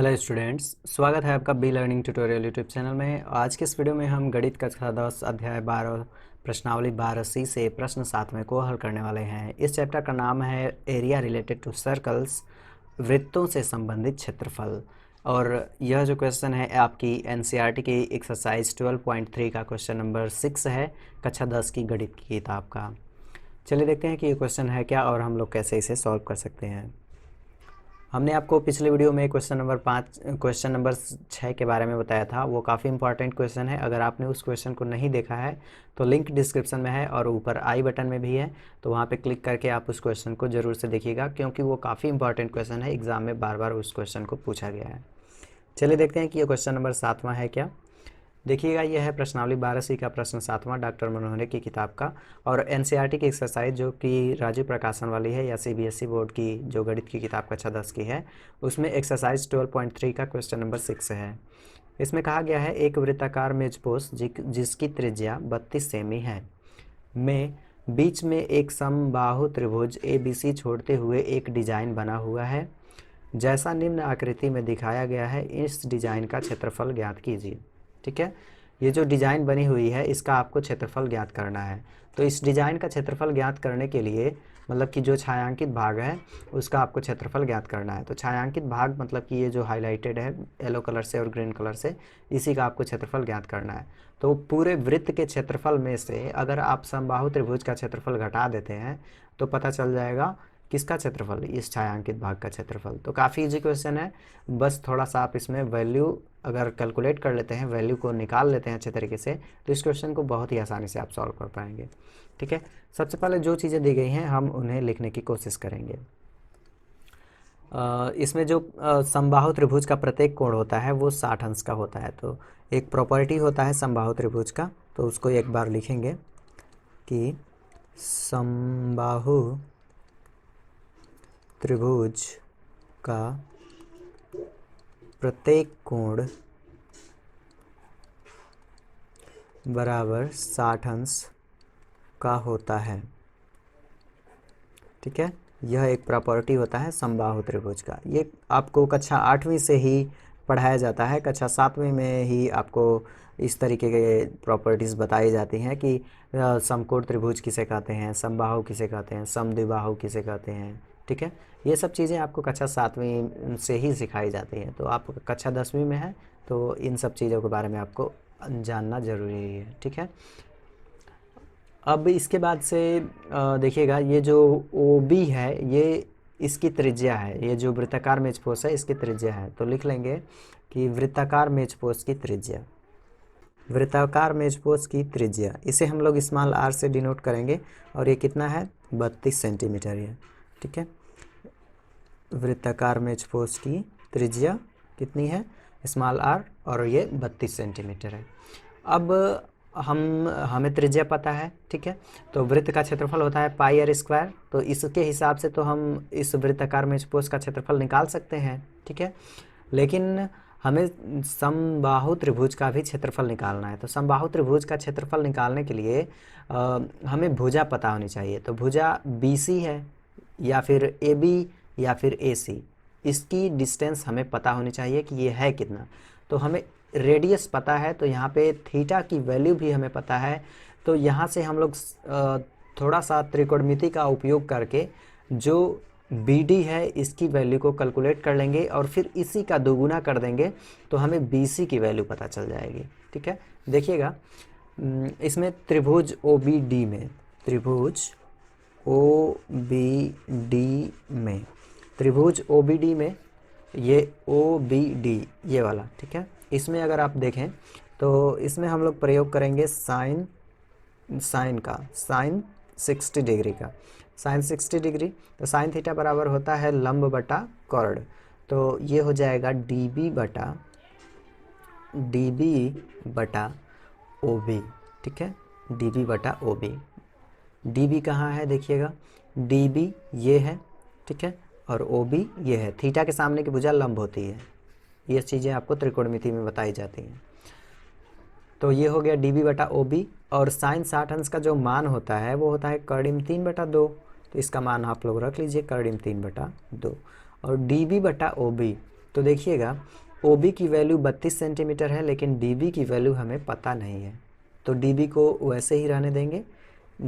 Hello students, स्वागत है आपका be learning tutorial YouTube channel में। आज के इस वीडियो में हम गणित कक्षा 10 अध्याय 12 प्रश्नावली 12C से प्रश्न 7वें को हल करने वाले हैं। इस चैप्टर का नाम है एरिया रिलेटेड टू सर्कल्स, वृत्तों से संबंधित क्षेत्रफल। और यह जो क्वेश्चन है आपकी एनसीईआरटी की एक्सरसाइज 12.3 का क्वेश्चन नंबर 6 है, कक्षा 10 की गणित की किताब का। चलिए देखते हैं कि ये क्वेश्चन है क्या और हम लोग कैसे इसे सॉल्व कर सकते हैं। हमने आपको पिछले वीडियो में क्वेश्चन नंबर 6 के बारे में बताया था। वो काफ़ी इंपॉर्टेंट क्वेश्चन है। अगर आपने उस क्वेश्चन को नहीं देखा है तो लिंक डिस्क्रिप्शन में है और ऊपर आई बटन में भी है, तो वहाँ पे क्लिक करके आप उस क्वेश्चन को ज़रूर से देखिएगा, क्योंकि वो काफ़ी इंपॉर्टेंट क्वेश्चन है। एग्ज़ाम में बार बार उस क्वेश्चन को पूछा गया है। चलिए देखते हैं कि ये क्वेश्चन नंबर 7वां है क्या। देखिएगा, यह है प्रश्नावली 12C का प्रश्न 7वां, डॉक्टर मनोहरे की किताब का। और एनसीईआरटी की एक्सरसाइज जो कि राजीव प्रकाशन वाली है या सीबीएसई बोर्ड की जो गणित की किताब कक्षा 10 की है, उसमें एक्सरसाइज 12.3 का क्वेश्चन नंबर 6 है। इसमें कहा गया है एक वृत्ताकार मेजपोश जिसकी त्रिज्या 32 सेमी है में बीच में एक समबाहु त्रिभुज ABC छोड़ते हुए एक डिजाइन बना हुआ है। जैसा निम्न आकृति में दिखाया गया है, इस डिजाइन का क्षेत्रफल ज्ञात कीजिए। ठीक है, ये जो डिज़ाइन बनी हुई है इसका आपको क्षेत्रफल ज्ञात करना है। तो इस डिज़ाइन का क्षेत्रफल ज्ञात करने के लिए मतलब कि जो छायांकित भाग है उसका आपको क्षेत्रफल ज्ञात करना है। तो छायांकित भाग मतलब कि ये जो हाईलाइटेड है येलो कलर से और ग्रीन कलर से, इसी का आपको क्षेत्रफल ज्ञात करना है। तो पूरे वृत्त के क्षेत्रफल में से अगर आप समबाहु त्रिभुज का क्षेत्रफल घटा देते हैं तो पता चल जाएगा किसका क्षेत्रफल, इस छायांकित भाग का क्षेत्रफल। तो काफ़ी इजी क्वेश्चन है। बस थोड़ा सा आप इसमें वैल्यू अगर कैलकुलेट कर लेते हैं, वैल्यू को निकाल लेते हैं अच्छे तरीके से, तो इस क्वेश्चन को बहुत ही आसानी से आप सॉल्व कर पाएंगे। ठीक है, सबसे पहले जो चीज़ें दी गई हैं हम उन्हें लिखने की कोशिश करेंगे। इसमें जो समबाहु त्रिभुज का प्रत्येक कोण होता है वो 60 अंश का होता है। तो एक प्रॉपर्टी होता है समबाहु त्रिभुज का, तो उसको एक बार लिखेंगे कि समबाहु त्रिभुज का प्रत्येक कोण बराबर 60 अंश का होता है। ठीक है, यह एक प्रॉपर्टी होता है समबाहु त्रिभुज का। ये आपको कक्षा 8वीं से ही पढ़ाया जाता है। कक्षा 7वीं में ही आपको इस तरीके के प्रॉपर्टीज़ बताई जाती हैं कि समकोण त्रिभुज किसे कहते हैं, समबाहु किसे कहते हैं, समद्विबाहु किसे कहते हैं। ठीक है, ये सब चीज़ें आपको कक्षा 7वीं से ही सिखाई जाती हैं। तो आप कक्षा 10वीं में हैं तो इन सब चीज़ों के बारे में आपको जानना ज़रूरी है। ठीक है, अब इसके बाद से देखिएगा, ये जो OB है ये इसकी त्रिज्या है। ये जो वृत्ताकार मेजपोश है इसकी त्रिज्या है। तो लिख लेंगे कि वृत्ताकार मेजपोश की त्रिज्या, वृत्ताकार मेजपोश की त्रिज्या, इसे हम लोग स्मॉल r से डिनोट करेंगे। और ये कितना है, 32 सेंटीमीटर है। ठीक है, वृत्ताकार मेजपोश की त्रिज्या कितनी है, स्मॉल r, और ये 32 सेंटीमीटर है। अब हमें त्रिज्या पता है। ठीक है, तो वृत्त का क्षेत्रफल होता है पाई r स्क्वायर। तो इसके हिसाब से तो हम इस वृत्ताकार मेजपोश का क्षेत्रफल निकाल सकते हैं। ठीक है, लेकिन हमें समबाहु त्रिभुज का भी क्षेत्रफल निकालना है। तो समबाहु त्रिभुज का क्षेत्रफल निकालने के लिए हमें भुजा पता होनी चाहिए। तो भुजा BC है या फिर AB या फिर AC, इसकी डिस्टेंस हमें पता होनी चाहिए कि ये है कितना। तो हमें रेडियस पता है, तो यहाँ पे थीटा की वैल्यू भी हमें पता है। तो यहाँ से हम लोग थोड़ा सा त्रिकोणमिति का उपयोग करके जो BD है इसकी वैल्यू को कैलकुलेट कर लेंगे और फिर इसी का दोगुना कर देंगे तो हमें BC की वैल्यू पता चल जाएगी। ठीक है, देखिएगा इसमें त्रिभुज OBD में, त्रिभुज OBD में, त्रिभुज OBD में ये OBD ये वाला। ठीक है, इसमें अगर आप देखें तो इसमें हम लोग प्रयोग करेंगे साइन 60 डिग्री का, साइन 60 डिग्री। तो साइन थीटा बराबर होता है लंब बटा कॉर्ड। तो ये हो जाएगा DB बटा OB। ठीक है, DB बटा OB। DB कहाँ है, देखिएगा DB ये है। ठीक है, और OB ये है। थीटा के सामने की भुजा लंब होती है। ये चीज़ें आपको त्रिकोणमिति में बताई जाती हैं। तो ये हो गया DB बटा OB। और साइन 60 अंश का जो मान होता है वो होता है कर्डिम 3/2। तो इसका मान आप लोग रख लीजिए कर्डिम 3/2। और DB बटा OB, तो देखिएगा OB की वैल्यू 32 सेंटीमीटर है, लेकिन DB की वैल्यू हमें पता नहीं है, तो DB को वैसे ही रहने देंगे,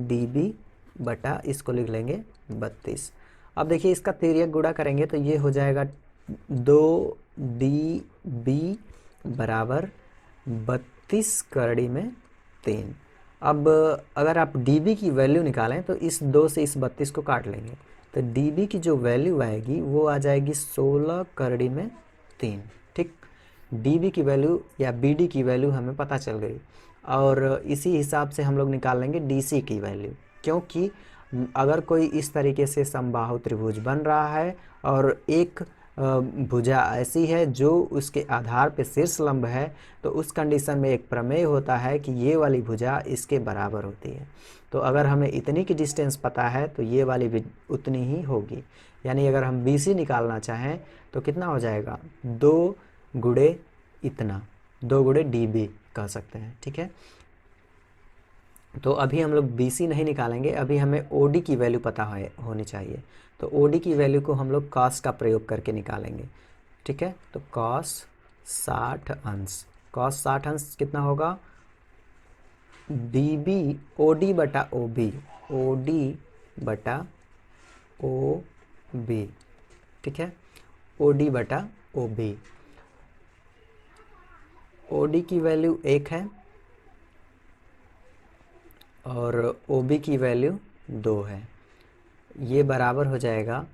DB बटा इसको लिख लेंगे 32। अब देखिए इसका तिर्यक गुणा करेंगे तो ये हो जाएगा 2DB बराबर 32 करड़ी में 3। अब अगर आप DB की वैल्यू निकालें तो इस 2 से इस 32 को काट लेंगे, तो DB की जो वैल्यू आएगी वो आ जाएगी 16 करड़ी में 3। ठीक, DB की वैल्यू या BD की वैल्यू हमें पता चल गई, और इसी हिसाब से हम लोग निकाल लेंगे DC की वैल्यू, क्योंकि अगर कोई इस तरीके से समबाहु त्रिभुज बन रहा है और एक भुजा ऐसी है जो उसके आधार पे शीर्ष लंब है, तो उस कंडीशन में एक प्रमेय होता है कि ये वाली भुजा इसके बराबर होती है। तो अगर हमें इतनी की डिस्टेंस पता है तो ये वाली भी उतनी ही होगी, यानी अगर हम BC निकालना चाहें तो कितना हो जाएगा, 2 गुणे इतना, 2 गुणे DB कह सकते हैं। ठीक है, तो अभी हम लोग BC नहीं निकालेंगे, अभी हमें OD की वैल्यू पता होनी चाहिए। तो OD की वैल्यू को हम लोग cos का प्रयोग करके निकालेंगे। ठीक है, तो cos 60 अंश, cos 60 अंश कितना होगा, DB OD बटा OB, OD बटा OB। ठीक है, OD बटा OB, OD की वैल्यू 1 है और OB की वैल्यू 2 है। ये बराबर हो जाएगा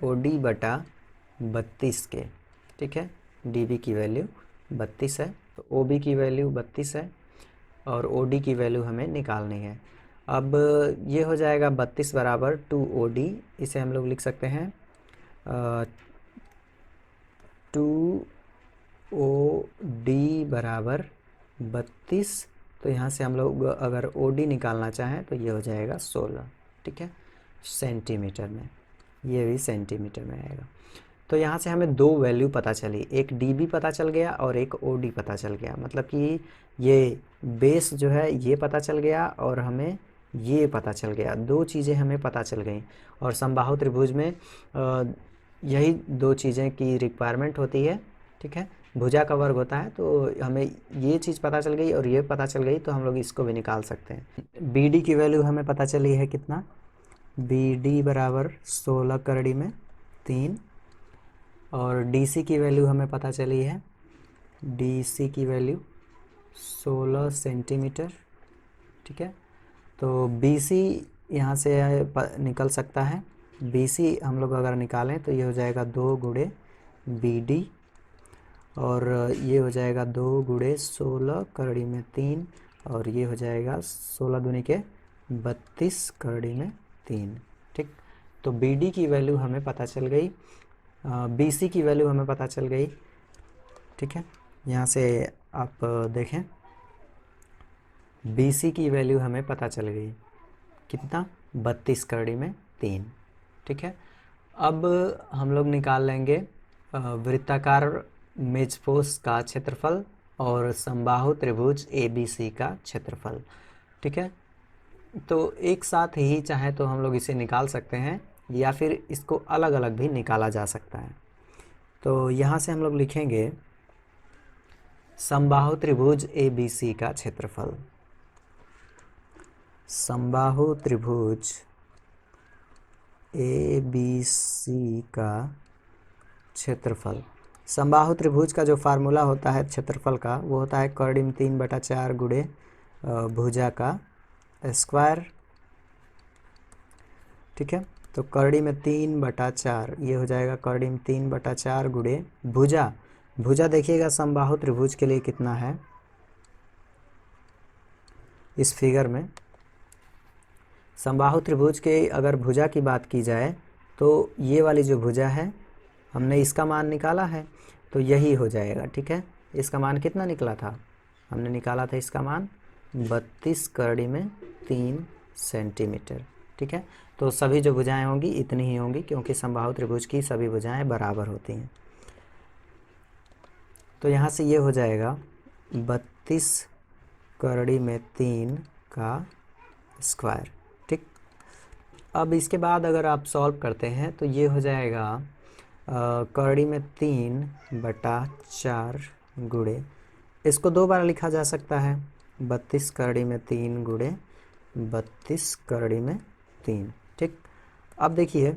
OD बटा 32 के। ठीक है, DB की वैल्यू 32 है, तो OB की वैल्यू 32 है और OD की वैल्यू हमें निकालनी है। अब ये हो जाएगा 32 बराबर 2OD, इसे हम लोग लिख सकते हैं 2OD बराबर 32। तो यहाँ से हम लोग अगर OD निकालना चाहें तो ये हो जाएगा 16। ठीक है, सेंटीमीटर में, ये भी सेंटीमीटर में आएगा। तो यहाँ से हमें 2 वैल्यू पता चली, एक DB पता चल गया और एक OD पता चल गया, मतलब कि ये बेस जो है ये पता चल गया और हमें ये पता चल गया, 2 चीज़ें हमें पता चल गई। और समबाहु त्रिभुज में यही 2 चीज़ें की रिक्वायरमेंट होती है। ठीक है, भुजा का वर्ग होता है, तो हमें ये चीज़ पता चल गई और ये पता चल गई, तो हम लोग इसको भी निकाल सकते हैं। BD की वैल्यू हमें पता चली है कितना, BD बराबर 16 करड़ी में 3, और DC की वैल्यू हमें पता चली है, DC की वैल्यू 16 सेंटीमीटर। ठीक है, तो BC यहाँ से निकल सकता है, BC हम लोग अगर निकालें तो ये हो जाएगा 2 गुणे BD, और ये हो जाएगा 2 गुणे 16 करड़ी में 3, और ये हो जाएगा 16 दूनी के 32 करड़ी में 3। ठीक, तो BD की वैल्यू हमें पता चल गई, BC की वैल्यू हमें पता चल गई। ठीक है, यहाँ से आप देखें BC की वैल्यू हमें पता चल गई कितना, 32 करड़ी में 3। ठीक है, अब हम लोग निकाल लेंगे वृत्ताकार मेजपोस का क्षेत्रफल और समबाहु त्रिभुज ABC का क्षेत्रफल। ठीक है, तो एक साथ ही चाहे तो हम लोग इसे निकाल सकते हैं या फिर इसको अलग अलग भी निकाला जा सकता है। तो यहाँ से हम लोग लिखेंगे समबाहु त्रिभुज ABC का क्षेत्रफल, समबाहु त्रिभुज ABC का क्षेत्रफल। समबाहु त्रिभुज का जो फार्मूला होता है क्षेत्रफल का, वो होता है करड़ी में 3/4 गुणे भुजा का स्क्वायर। ठीक है, तो करड़ी में 3/4, ये हो जाएगा करड़ी में 3/4 गुणे भुजा। भुजा देखिएगा समबाहु त्रिभुज के लिए कितना है, इस फिगर में समबाहु त्रिभुज के अगर भुजा की बात की जाए तो ये वाली जो भुजा है हमने इसका मान निकाला है, तो यही हो जाएगा। ठीक है, इसका मान कितना निकला था, हमने निकाला था इसका मान 32 करड़ी में 3 सेंटीमीटर। ठीक है, तो सभी जो भुजाएं होंगी इतनी ही होंगी, क्योंकि समबाहु त्रिभुज की सभी भुजाएं बराबर होती हैं। तो यहाँ से ये हो जाएगा 32 करड़ी में 3 का स्क्वायर। ठीक, अब इसके बाद अगर आप सॉल्व करते हैं तो ये हो जाएगा कौड़ी में 3/4 गुणे, इसको 2 बार लिखा जा सकता है, 32 कौड़ी में 3 गुणे 32 कौड़ी में 3। ठीक, अब देखिए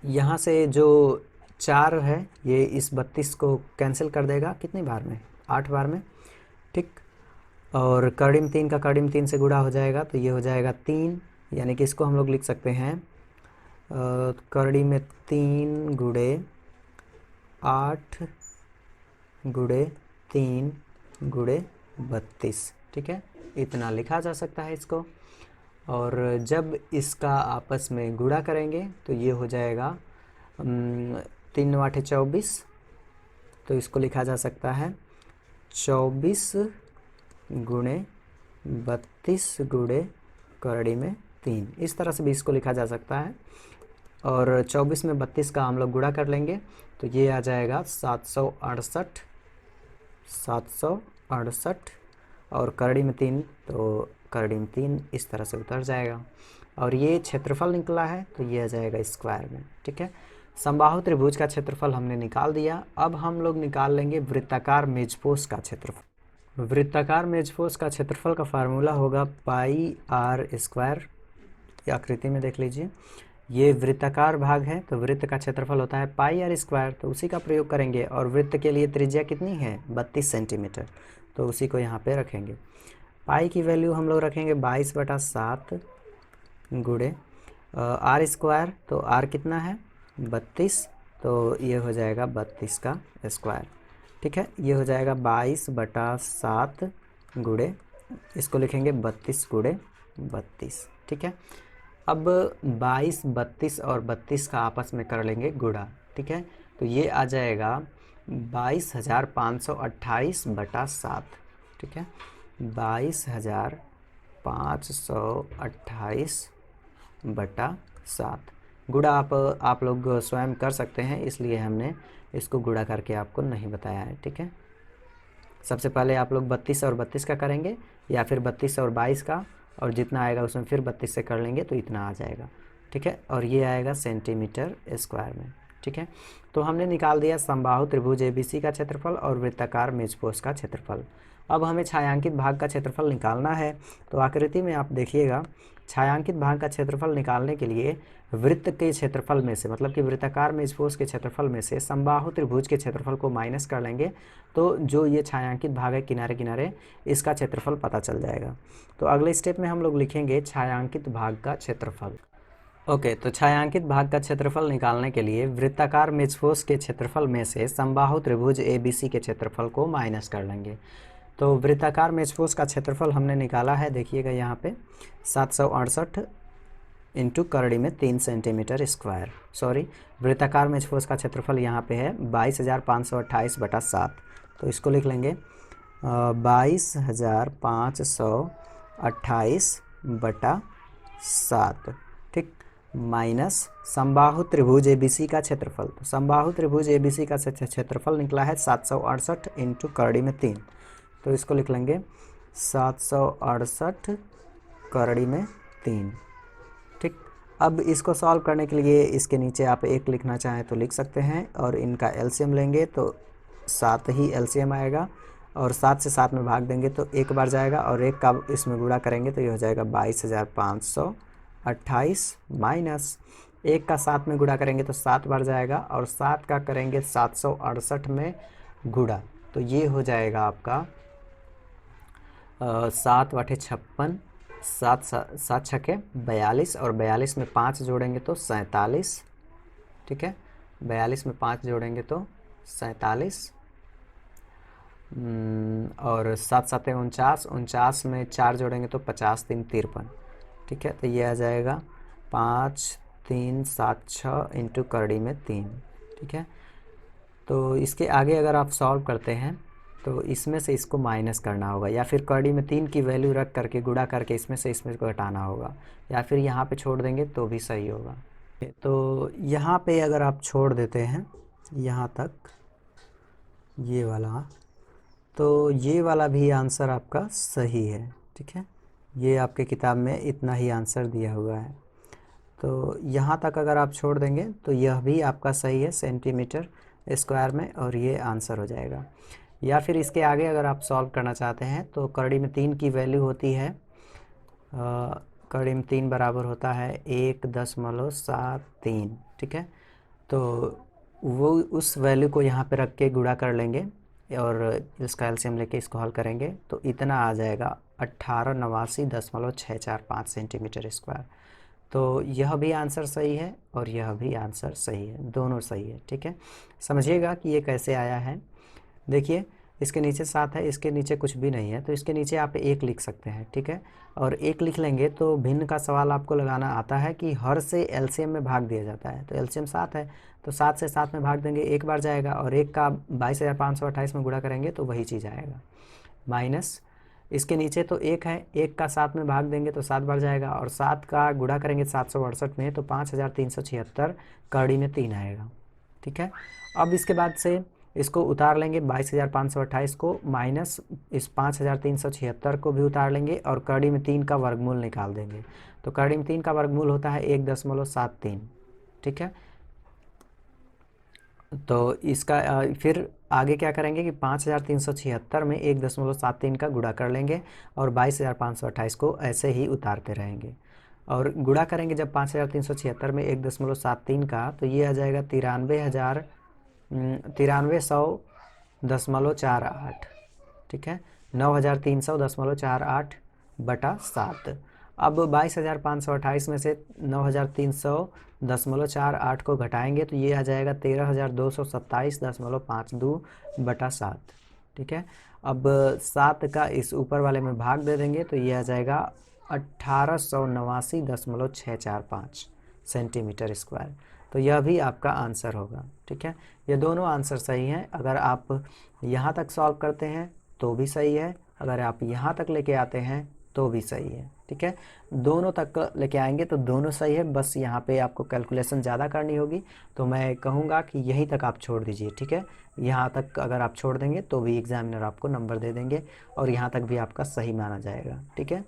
यहाँ से जो 4 है ये इस 32 को कैंसिल कर देगा कितनी बार में, 8 बार में। ठीक, और कौड़ी में 3 का कौड़ी में 3 से गुणा हो जाएगा तो ये हो जाएगा 3, यानी कि इसको हम लोग लिख सकते हैं कौड़ी में 3 गुणे 8 गुणे 3 गुणे 32। ठीक है, इतना लिखा जा सकता है इसको। और जब इसका आपस में गुणा करेंगे तो ये हो जाएगा 3 × 8 = 24, तो इसको लिखा जा सकता है 24 गुणे 32 गुणे कौड़ी में 3। इस तरह से भी इसको लिखा जा सकता है। और 24 में 32 का हम लोग गुणा कर लेंगे तो ये आ जाएगा 768 और कौड़ी में 3 तो कौड़ी में 3 इस तरह से उतर जाएगा। और ये क्षेत्रफल निकला है तो ये आ जाएगा स्क्वायर में। ठीक है, समबाहु त्रिभुज का क्षेत्रफल हमने निकाल दिया। अब हम लोग निकाल लेंगे वृत्ताकार मेजपोश का क्षेत्रफल। वृत्ताकार मेजपोश का क्षेत्रफल का फार्मूला होगा πr²। आकृति में देख लीजिए, ये वृत्ताकार भाग है तो वृत्त का क्षेत्रफल होता है πr², तो उसी का प्रयोग करेंगे। और वृत्त के लिए त्रिज्या कितनी है, 32 सेंटीमीटर, तो उसी को यहाँ पे रखेंगे। पाई की वैल्यू हम लोग रखेंगे 22/7 गुणे r², तो r कितना है 32, तो ये हो जाएगा 32 का स्क्वायर। ठीक है, ये हो जाएगा 22/7 गुणे, इसको लिखेंगे 32 गुणे 32। ठीक है, अब 22, 32 और 32 का आपस में कर लेंगे गुणा। ठीक है, तो ये आ जाएगा 22,528/7। ठीक है, 22,528/7। गुणा आप लोग स्वयं कर सकते हैं, इसलिए हमने इसको गुणा करके आपको नहीं बताया है। ठीक है, सबसे पहले आप लोग 32 और 32 का करेंगे, या फिर 32 और 22 का, और जितना आएगा उसमें फिर 32 से कर लेंगे तो इतना आ जाएगा। ठीक है, और ये आएगा सेंटीमीटर स्क्वायर में। ठीक है, तो हमने निकाल दिया समबाहु त्रिभुज ABC का क्षेत्रफल और वृत्ताकार मेजपोश का क्षेत्रफल। अब हमें छायांकित भाग का क्षेत्रफल निकालना है। तो आकृति में आप देखिएगा, छायांकित भाग का क्षेत्रफल निकालने के लिए वृत्त के क्षेत्रफल में से, मतलब कि वृत्ताकार मेजपोश के क्षेत्रफल में से समबाहु त्रिभुज के क्षेत्रफल को माइनस कर लेंगे तो जो ये छायांकित भाग है किनारे किनारे, इसका क्षेत्रफल पता चल जाएगा। तो अगले स्टेप में हम लोग लिखेंगे छायांकित भाग का क्षेत्रफल। ओके, तो छायांकित भाग का क्षेत्रफल निकालने के लिए वृत्ताकार मेजपोश के क्षेत्रफल में से समबाहु त्रिभुज ABC के क्षेत्रफल को माइनस कर लेंगे। तो वृत्ताकार मेजपोश का क्षेत्रफल हमने निकाला है, देखिएगा यहाँ पे 768 इंटू कौड़ी में 3 सेंटीमीटर स्क्वायर। सॉरी, वृत्ताकार मेजपोश का क्षेत्रफल यहाँ पे है 22,528/7, तो इसको लिख लेंगे 22,528/7। ठीक, माइनस समबाहु त्रिभुज ABC का क्षेत्रफल। तो समबाहु त्रिभुज ABC का क्षेत्रफल निकला है 768 इंटू कौड़ी में 3, तो इसको लिख लेंगे 768 कौड़ी में 3। ठीक, अब इसको सॉल्व करने के लिए इसके नीचे आप 1 लिखना चाहें तो लिख सकते हैं, और इनका एलसीएम लेंगे तो 7 ही एलसीएम आएगा, और 7 से 7 में भाग देंगे तो 1 बार जाएगा, और 1 का इसमें गुणा करेंगे तो ये हो जाएगा 22,528, माइनस 1 का 7 में गुणा करेंगे तो 7 बार जाएगा, और 7 का करेंगे 768 में गुणा, तो ये हो जाएगा आपका 7/56, 7 छक्के 42, और 42 में 5 जोड़ेंगे तो 47। ठीक है, 42 में 5 जोड़ेंगे तो 47, और 7 7 49, 49 में 4 जोड़ेंगे तो 50 3 53। ठीक है, तो ये आ जाएगा 5376 इंटू कौड़ी में 3। ठीक है, तो इसके आगे अगर आप सॉल्व करते हैं तो इसमें से इसको माइनस करना होगा, या फिर कौड़ी में 3 की वैल्यू रख करके गुणा करके इसमें से इसमें को घटाना होगा, या फिर यहाँ पे छोड़ देंगे तो भी सही होगा। तो यहाँ पे अगर आप छोड़ देते हैं यहाँ तक ये वाला, तो ये वाला भी आंसर आपका सही है। ठीक है, ये आपके किताब में इतना ही आंसर दिया हुआ है। तो यहाँ तक अगर आप छोड़ देंगे तो यह भी आपका सही है सेंटीमीटर स्क्वायर में, और ये आंसर हो जाएगा। या फिर इसके आगे अगर आप सॉल्व करना चाहते हैं तो कड़ी में 3 की वैल्यू होती है, कड़ी में 3 बराबर होता है 1.73, ठीक है। तो वो उस वैल्यू को यहाँ पे रख के गुणा कर लेंगे और इसका एलसीएम लेके इसको हल करेंगे तो इतना आ जाएगा 1889.645 सेंटीमीटर स्क्वायर। तो यह भी आंसर सही है और यह भी आंसर सही है, दोनों सही है, ठीक है। समझिएगा कि ये कैसे आया है। देखिए इसके नीचे 7 है, इसके नीचे कुछ भी नहीं है, तो इसके नीचे आप 1 लिख सकते हैं, ठीक है। और 1 लिख लेंगे तो भिन्न का सवाल आपको लगाना आता है कि हर से एलसीएम में भाग दिया जाता है। तो एलसीएम 7 है तो 7 से 7 में भाग देंगे, एक बार जाएगा, और 1 का 22,528 में गुणा करेंगे तो वही चीज़ आएगा। माइनस इसके नीचे तो 1 है, 1 का 7 में भाग देंगे तो 7 बार जाएगा, और 7 का गुणा करेंगे 768 में तो 5376 कड़ी में 3 आएगा, ठीक है। अब इसके बाद से इसको उतार लेंगे 22,528 को, माइनस इस 5376 को भी उतार लेंगे और कड़ी में 3 का वर्गमूल निकाल देंगे। तो कड़ी में 3 का वर्गमूल होता है 1.73, ठीक है। तो इसका फिर आगे क्या करेंगे कि 5376 में 1.73 का गुणा कर लेंगे और 22,528 को ऐसे ही उतारते रहेंगे, और गुणा करेंगे जब 5376 में 1.73 का तो ये आ जाएगा 93,100.48, ठीक है, 9,300.48 बटा 7। अब 22,528 में से 9,300.48 को घटाएंगे तो ये आ जाएगा 13,227.52 बटा 7, ठीक है। अब 7 का इस ऊपर वाले में भाग दे देंगे तो ये आ जाएगा 1889.645 सेंटीमीटर स्क्वायर। तो यह भी आपका आंसर होगा, ठीक है। ये दोनों आंसर सही हैं। अगर आप यहाँ तक सॉल्व करते हैं तो भी सही है, अगर आप यहाँ तक लेके आते हैं तो भी सही है, ठीक है। दोनों तक लेके आएंगे तो दोनों सही है, बस यहाँ पे आपको कैलकुलेशन ज़्यादा करनी होगी। तो मैं कहूँगा कि यहीं तक आप छोड़ दीजिए, ठीक है। यहाँ तक अगर आप छोड़ देंगे तो भी एग्जामिनर आपको नंबर दे देंगे और यहाँ तक भी आपका सही माना जाएगा, ठीक है।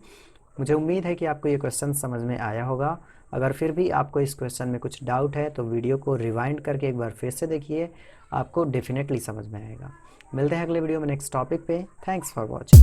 मुझे उम्मीद है कि आपको ये क्वेश्चन समझ में आया होगा। अगर फिर भी आपको इस क्वेश्चन में कुछ डाउट है तो वीडियो को रिवाइंड करके एक बार फिर से देखिए, आपको डेफिनेटली समझ में आएगा। मिलते हैं अगले वीडियो में नेक्स्ट टॉपिक पे। Thanks for watching.